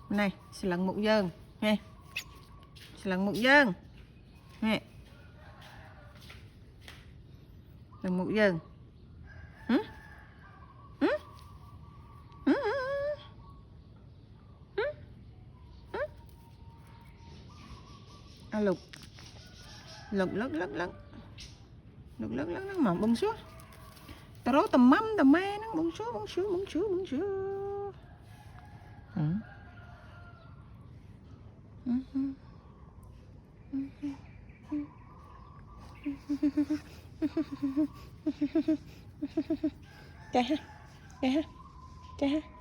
này sẽ lần một dơn nè, sẽ lần một dơn nè, lần một dơn. Lục lục lắc lắc lắc lục lắc lắc lắc mà bông xuống tao rốt tầm mắm tầm me nó bông xuống bông xuống bông xuống bông xuống. Cha ha cha ha cha ha.